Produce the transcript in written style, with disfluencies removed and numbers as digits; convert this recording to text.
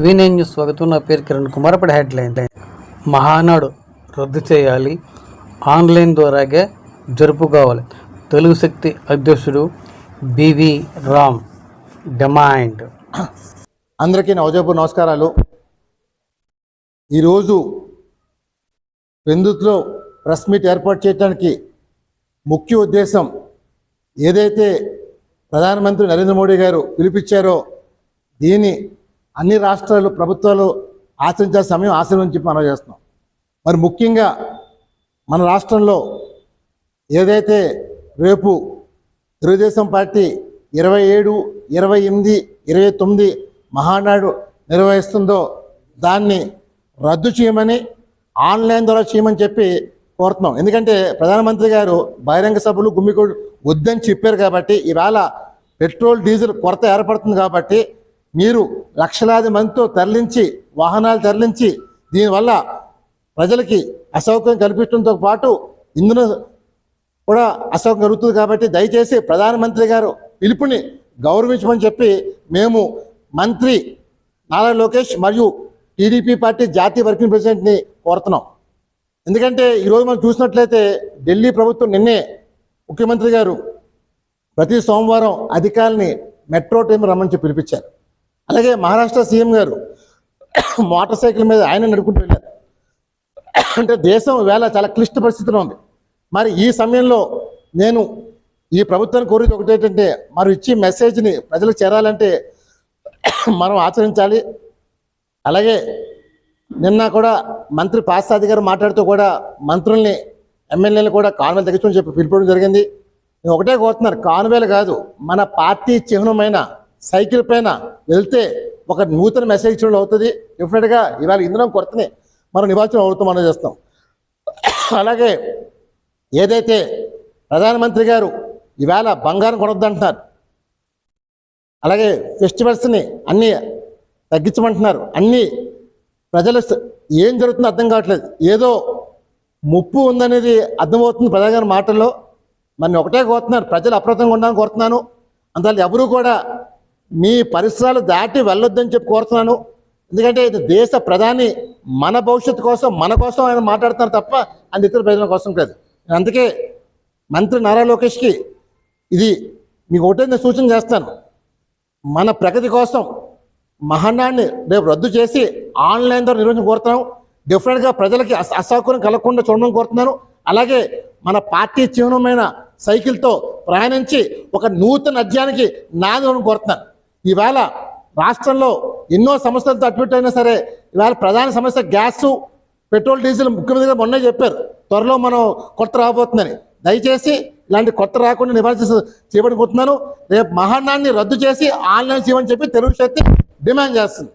V9 news స్వాగతం. నా పేరు కిరణ్ కుమార్. ఇప్పుడు హెడ్లైన్. మహానాడు రద్దు చేయాలి, ఆన్లైన్ ద్వారాగా జరుపుకోవాలి. తెలుగు శక్తి అధ్యక్షుడు బివి రామ్ డిమాండ్. అందరికీ నా ఉదయపూర్ నమస్కారాలు. ఈరోజు పెందుతులో ప్రెస్ మీట్ ఏర్పాటు చేయడానికి ముఖ్య ఉద్దేశం ఏదైతే ప్రధానమంత్రి నరేంద్ర మోడీ గారు పిలిపించారో దీన్ని అన్ని రాష్ట్రాలు ప్రభుత్వాలు ఆచరించే సమయం ఆశ్రమం చెప్పి మనం చేస్తున్నాం. మరి ముఖ్యంగా మన రాష్ట్రంలో ఏదైతే రేపు తెలుగుదేశం పార్టీ 27, 28, 29 మహానాడు నిర్వహిస్తుందో దాన్ని రద్దు చేయమని, ఆన్లైన్ ద్వారా చేయమని చెప్పి కోరుతున్నాం. ఎందుకంటే ప్రధానమంత్రి గారు బహిరంగ సభలు గుమ్మికూడు వద్దని చెప్పారు కాబట్టి ఇవాళ పెట్రోల్ డీజిల్ కొరత ఏర్పడుతుంది కాబట్టి మీరు లక్షలాది మందితో తరలించి వాహనాలు తరలించి దీనివల్ల ప్రజలకి అసౌకర్యం కల్పించడంతో పాటు ఇంధన కూడా అసౌకర్యం కలుగుతుంది కాబట్టి దయచేసి ప్రధానమంత్రి గారు పిలుపుని గౌరవించమని చెప్పి మేము మంత్రి నారా లోకేష్ మరియు టీడీపీ పార్టీ జాతీయ వర్కింగ్ ప్రెసిడెంట్ని కోరుతున్నాం. ఎందుకంటే ఈరోజు మనం చూసినట్లయితే ఢిల్లీ ప్రభుత్వం నిన్నే ముఖ్యమంత్రి గారు ప్రతి సోమవారం అధికారులని మెట్రో ట్రైన్ రమ్మని చెప్పి పిలిపించారు. అలాగే మహారాష్ట్ర సీఎం గారు మోటార్ సైకిల్ మీద ఆయన నడుపుకుంటూ వెళ్ళారు. అంటే దేశం వేళ చాలా క్లిష్ట పరిస్థితిలో ఉంది. మరి ఈ సమయంలో నేను ఈ ప్రభుత్వాన్ని కోరేది ఒకటేంటంటే మరి ఇచ్చే మెసేజ్ని ప్రజలకు చేరాలంటే మనం ఆచరించాలి. అలాగే నిన్న కూడా మంత్రి పార్థసారథి గారు మాట్లాడుతూ కూడా మంత్రుల్ని ఎమ్మెల్యేలు కూడా కాన్వేలు తగ్గించమని చెప్పి పిలుపుకోవడం జరిగింది. నేను ఒకటే కోరుతున్నారు, కాన్వేలు కాదు, మన పార్టీ చిహ్నమైన సైకిల్ పైన వెళ్తే ఒక నూతన మెసేజ్ ఇచ్చడం అవుతుంది. డెఫినెట్గా ఇవాళ ఇంధనం కొరతని మనం నివారణ అవుతాం మనం చేస్తాం. అలాగే ఏదైతే ప్రధానమంత్రి గారు ఇవాళ బంగారం కొనొద్దంటున్నారు, అలాగే ఫెస్టివల్స్ని అన్నీ తగ్గించమంటున్నారు. అన్నీ ప్రజలు ఏం జరుగుతుందో అర్థం కావట్లేదు. ఏదో ముప్పు ఉందనేది అర్థమవుతుంది ప్రధాని గారి మాటల్లో. మరి ఒకటే కోరుతున్నారు, ప్రజలు అప్రమత్తంగా ఉండాలని కోరుతున్నాను. అందువల్ల ఎవరూ కూడా మీ పరిసరాలు దాటి వెళ్ళొద్దని చెప్పి కోరుతున్నాను. ఎందుకంటే ఇది దేశ ప్రధాని మన భవిష్యత్తు కోసం మన కోసం ఆయన మాట్లాడుతున్నారు తప్ప అది ఇతర ప్రజల కోసం కాదు. అందుకే మంత్రి నారా లోకేష్కి ఇది మీకు ఒకటే నేను సూచన చేస్తాను, మన ప్రగతి కోసం మహానాడిని రేపు రద్దు చేసి ఆన్లైన్ ద్వారా నిర్వహించడం కోరుతున్నాను. డెఫినెట్గా ప్రజలకి అసౌకర్యం కలగకుండా చూడడం కోరుతున్నాను. అలాగే మన పార్టీ చిహ్నమైన సైకిల్తో ప్రయాణించి ఒక నూతన అధ్యాయానికి నాదం కోరుతున్నాను. ఈవేళ రాష్ట్రంలో ఎన్నో సమస్యలతో అడ్మిట్ సరే ఇవాళ ప్రధాన సమస్య గ్యాసు, పెట్రోల్, డీజిల్. ముఖ్యమంత్రి గారు మొన్నే చెప్పారు త్వరలో మనం కొత్త రాబోతుందని. దయచేసి ఇలాంటి కొత్త రాకుండా నివారణ చేయబడుకుంటున్నాను. రేపు మహానాడిని రద్దు చేసి ఆన్లైన్ చేయమని చెప్పి తెలుగు శక్తి డిమాండ్ చేస్తుంది.